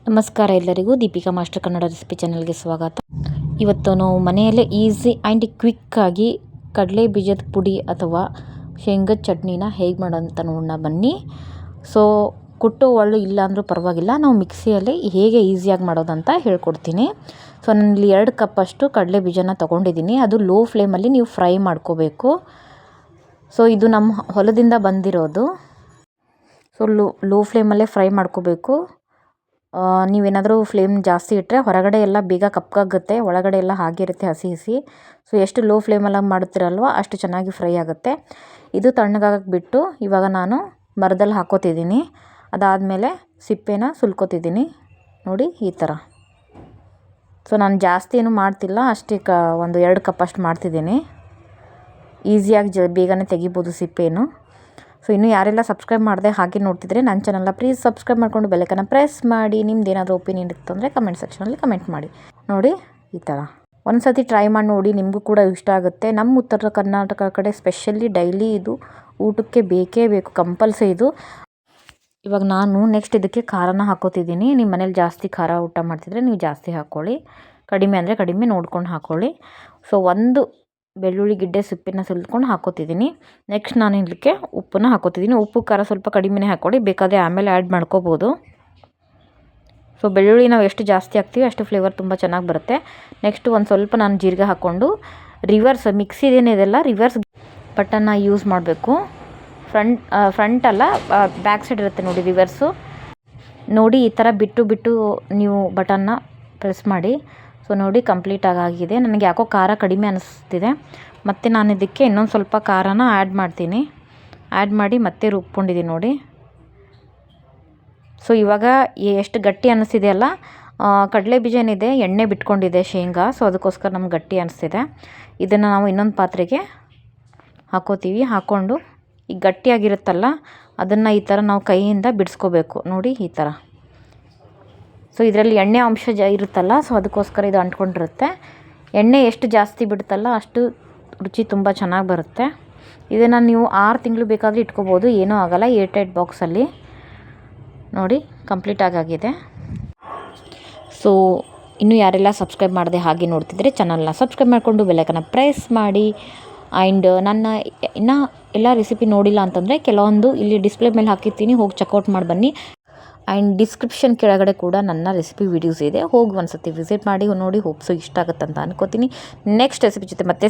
ನಮಸ್ಕಾರ ಎಲ್ಲರಿಗೂ Deepika master Kannada recipe ಚಾನಲ್ಗೆ ಸ್ವಾಗತ. ಇವತ್ತು ನಾವು ಮನೆಯಲ್ಲೇ ಈಸಿ ಆ್ಯಂಡ್ ಕ್ವಿಕ್ಕಾಗಿ ಕಡಲೆ ಬೀಜದ ಪುಡಿ ಅಥವಾ ಶೇಂಗದ ಚಟ್ನಿನ ಹೇಗೆ ಮಾಡೋಂತ ನೋಡೋಣ ಬನ್ನಿ. ಸೊ ಕುಟ್ಟು ಒಳ್ಳೆ ಇಲ್ಲ ಅಂದರೂ ಪರವಾಗಿಲ್ಲ, ನಾವು ಮಿಕ್ಸಿಯಲ್ಲಿ ಹೇಗೆ ಈಸಿಯಾಗಿ ಮಾಡೋದಂತ ಹೇಳ್ಕೊಡ್ತೀನಿ. ಸೊ ನಾನಿಲ್ಲಿ 2 ಕಪ್ಪಷ್ಟು ಕಡಲೆ ಬೀಜನ ತೊಗೊಂಡಿದ್ದೀನಿ. ಅದು ಲೋ ಫ್ಲೇಮಲ್ಲಿ ನೀವು ಫ್ರೈ ಮಾಡ್ಕೋಬೇಕು. ಸೊ ಇದು ನಮ್ಮ ಹೊಲದಿಂದ ಬಂದಿರೋದು. ಸೊ ಲೋ ಫ್ಲೇಮಲ್ಲೇ ಫ್ರೈ ಮಾಡ್ಕೋಬೇಕು. ನೀವೇನಾದರೂ ಫ್ಲೇಮ್ ಜಾಸ್ತಿ ಇಟ್ಟರೆ ಹೊರಗಡೆ ಎಲ್ಲ ಬೇಗ ಕಪ್ಪಾಗುತ್ತೆ, ಒಳಗಡೆ ಎಲ್ಲ ಹಾಗೆ ಇರುತ್ತೆ ಹಸಿ ಹಸಿ. ಸೊ ಎಷ್ಟು ಲೋ ಫ್ಲೇಮಲ್ಲಿ ಮಾಡ್ತೀರಲ್ವ ಅಷ್ಟು ಚೆನ್ನಾಗಿ ಫ್ರೈ ಆಗುತ್ತೆ. ಇದು ತಣ್ಣಗಾಗಕ್ಕೆ ಬಿಟ್ಟು ಇವಾಗ ನಾನು ಮರದಲ್ಲಿ ಹಾಕೋತಿದ್ದೀನಿ. ಅದಾದಮೇಲೆ ಸಿಪ್ಪೆನ ಸುಲ್ಕೋತಿದ್ದೀನಿ ನೋಡಿ ಈ ಥರ. ಸೊ ನಾನು ಜಾಸ್ತಿ ಏನೂ ಮಾಡ್ತಿಲ್ಲ, ಅಷ್ಟೇ ಒಂದು 2 ಕಪ್ ಅಷ್ಟು ಮಾಡ್ತಿದ್ದೀನಿ. ಈಸಿಯಾಗಿ ಬೇಗನೆ ತೆಗಿಬೋದು ಸಿಪ್ಪೆನು. ಸೊ ಇನ್ನೂ ಯಾರೆಲ್ಲ ಸಬ್ಸ್ಕ್ರೈಬ್ ಮಾಡದೆ ಹಾಗೆ ನೋಡ್ತಿದ್ರೆ ನನ್ನ ಚಾನಲ್ನ ಪ್ಲೀಸ್ ಸಬ್ಸ್ಕ್ರೈಬ್ ಮಾಡಿಕೊಂಡು ಬೆಲ್ಲೈಕನ್ನ ಪ್ರೆಸ್ ಮಾಡಿ. ನಿಮ್ದು ಏನಾದರೂ ಒಪಿನಿಯನ್ ಇತ್ತು ಅಂದರೆ ಕಮೆಂಟ್ ಸೆಕ್ಷನಲ್ಲಿ ಕಮೆಂಟ್ ಮಾಡಿ. ನೋಡಿ ಈ ಥರ ಒಂದು ಸತಿ ಟ್ರೈ ಮಾಡಿ ನೋಡಿ, ನಿಮಗೂ ಕೂಡ ಇಷ್ಟ ಆಗುತ್ತೆ. ನಮ್ಮ ಉತ್ತರ ಕರ್ನಾಟಕ ಕಡೆ ಸ್ಪೆಷಲಿ ಡೈಲಿ ಇದು ಊಟಕ್ಕೆ ಬೇಕೇ ಬೇಕು, ಕಂಪಲ್ಸರಿ ಇದು. ಇವಾಗ ನಾನು ನೆಕ್ಸ್ಟ್ ಇದಕ್ಕೆ ಖಾರನ ಹಾಕೋತಿದ್ದೀನಿ. ನಿಮ್ಮ ಮನೇಲಿ ಜಾಸ್ತಿ ಖಾರ ಊಟ ಮಾಡ್ತಿದ್ರೆ ನೀವು ಜಾಸ್ತಿ ಹಾಕ್ಕೊಳ್ಳಿ, ಕಡಿಮೆ ಅಂದರೆ ಕಡಿಮೆ ನೋಡ್ಕೊಂಡು ಹಾಕ್ಕೊಳ್ಳಿ. ಸೊ ಒಂದು ಬೆಳ್ಳುಳ್ಳಿ ಗಿಡ್ಡೆ ಸಿಪ್ಪೆನ ಸುಲ್ಕೊಂಡು ಹಾಕೋತಿದ್ದೀನಿ. ನೆಕ್ಸ್ಟ್ ನಾನು ಇದಕ್ಕೆ ಉಪ್ಪನ್ನ ಹಾಕೋತಿದ್ದೀನಿ. ಉಪ್ಪು ಖಾರ ಸ್ವಲ್ಪ ಕಡಿಮೆನೇ ಹಾಕ್ಕೊಳ್ಳಿ, ಬೇಕಾದರೆ ಆಮೇಲೆ ಆ್ಯಡ್ ಮಾಡ್ಕೋಬೋದು. ಸೊ ಬೆಳ್ಳುಳ್ಳಿ ನಾವು ಎಷ್ಟು ಜಾಸ್ತಿ ಹಾಕ್ತೀವಿ ಅಷ್ಟು ಫ್ಲೇವರ್ ತುಂಬ ಚೆನ್ನಾಗಿ ಬರುತ್ತೆ. ನೆಕ್ಸ್ಟ್ ಒಂದು ಸ್ವಲ್ಪ ನಾನು ಜೀರಿಗೆ ಹಾಕ್ಕೊಂಡು ರಿವರ್ಸ್ ಮಿಕ್ಸಿದೇನಿದೆಲ್ಲ ರಿವರ್ಸ್ ಬಟನ್ನ ಯೂಸ್ ಮಾಡಬೇಕು. ಫ್ರಂಟ್ ಅಲ್ಲ, ಬ್ಯಾಕ್ ಸೈಡ್ ಇರುತ್ತೆ ನೋಡಿ ರಿವರ್ಸು. ನೋಡಿ ಈ ಥರ ಬಿಟ್ಟು ನೀವು ಬಟನ್ನ ಪ್ರೆಸ್ ಮಾಡಿ. ಸೊ ನೋಡಿ ಕಂಪ್ಲೀಟಾಗಿ ಆಗಿದೆ. ನನಗೆ ಯಾಕೋ ಖಾರ ಕಡಿಮೆ ಅನ್ನಿಸ್ತಿದೆ. ಮತ್ತು ನಾನು ಇದಕ್ಕೆ ಇನ್ನೊಂದು ಸ್ವಲ್ಪ ಖಾರನ ಆ್ಯಡ್ ಮಾಡ್ತೀನಿ. ಆ್ಯಡ್ ಮಾಡಿ ಮತ್ತೆ ರುಬ್ಕೊಂಡಿದ್ದೀನಿ ನೋಡಿ. ಸೊ ಇವಾಗ ಎಷ್ಟು ಗಟ್ಟಿ ಅನ್ನಿಸ್ತಿದೆ ಅಲ್ಲ, ಕಡಲೆ ಬೀಜ ಏನಿದೆ ಎಣ್ಣೆ ಬಿಟ್ಕೊಂಡಿದೆ ಶೇಂಗಾ. ಸೊ ಅದಕ್ಕೋಸ್ಕರ ನಮ್ಗೆ ಗಟ್ಟಿ ಅನ್ನಿಸ್ತಿದೆ. ಇದನ್ನು ನಾವು ಇನ್ನೊಂದು ಪಾತ್ರೆಗೆ ಹಾಕೋತೀವಿ. ಹಾಕ್ಕೊಂಡು ಈ ಗಟ್ಟಿಯಾಗಿರುತ್ತಲ್ಲ ಅದನ್ನು ಈ ಥರ ನಾವು ಕೈಯಿಂದ ಬಿಡಿಸ್ಕೋಬೇಕು ನೋಡಿ ಈ ಥರ. ಸೊ ಇದರಲ್ಲಿ ಎಣ್ಣೆ ಅಂಶ ಇರುತ್ತಲ್ಲ, ಸೊ ಅದಕ್ಕೋಸ್ಕರ ಇದು ಅಂಟ್ಕೊಂಡಿರುತ್ತೆ. ಎಣ್ಣೆ ಎಷ್ಟು ಜಾಸ್ತಿ ಬಿಡುತ್ತಲ್ಲ ಅಷ್ಟು ರುಚಿ ತುಂಬ ಚೆನ್ನಾಗಿ ಬರುತ್ತೆ. ಇದನ್ನು ನೀವು 6 ತಿಂಗಳು ಬೇಕಾದರೆ ಇಟ್ಕೋಬೋದು, ಏನೂ ಆಗೋಲ್ಲ. ಏರ್ಟೈಟ್ ಬಾಕ್ಸಲ್ಲಿ ನೋಡಿ ಕಂಪ್ಲೀಟಾಗಿ ಆಗಿದೆ. ಸೊ ಇನ್ನೂ ಯಾರೆಲ್ಲ ಸಬ್ಸ್ಕ್ರೈಬ್ ಮಾಡದೆ ಹಾಗೆ ನೋಡ್ತಿದ್ರೆ ಚಾನಲ್ನ ಸಬ್ಸ್ಕ್ರೈಬ್ ಮಾಡಿಕೊಂಡು ಬೆಲ್ಲೈಕನ್ನ ಪ್ರೆಸ್ ಮಾಡಿ. ಆ್ಯಂಡ್ ನನ್ನ ಇನ್ನೂ ಎಲ್ಲ ರೆಸಿಪಿ ನೋಡಿಲ್ಲ ಅಂತಂದರೆ ಕೆಲವೊಂದು ಇಲ್ಲಿ ಡಿಸ್ಪ್ಲೇ ಮೇಲೆ ಹಾಕಿರ್ತೀನಿ, ಹೋಗಿ ಚೆಕ್ಔಟ್ ಮಾಡಿ ಬನ್ನಿ. ಆ್ಯಂಡ್ ಡಿಸ್ಕ್ರಿಪ್ಷನ್ ಕೆಳಗಡೆ ಕೂಡ ನನ್ನ ರೆಸಿಪಿ ವೀಡಿಯೋಸ್ ಇದೆ, ಹೋಗಿ ಒಂದು ಸತಿ ವಿಸಿಟ್ ಮಾಡಿ ನೋಡಿ. ಹೋಪ್ಸು ಇಷ್ಟ ಆಗುತ್ತಂತ ಅನ್ಕೋತೀನಿ. ನೆಕ್ಸ್ಟ್ ರೆಸಿಪಿ ಜೊತೆ ಮತ್ತೆ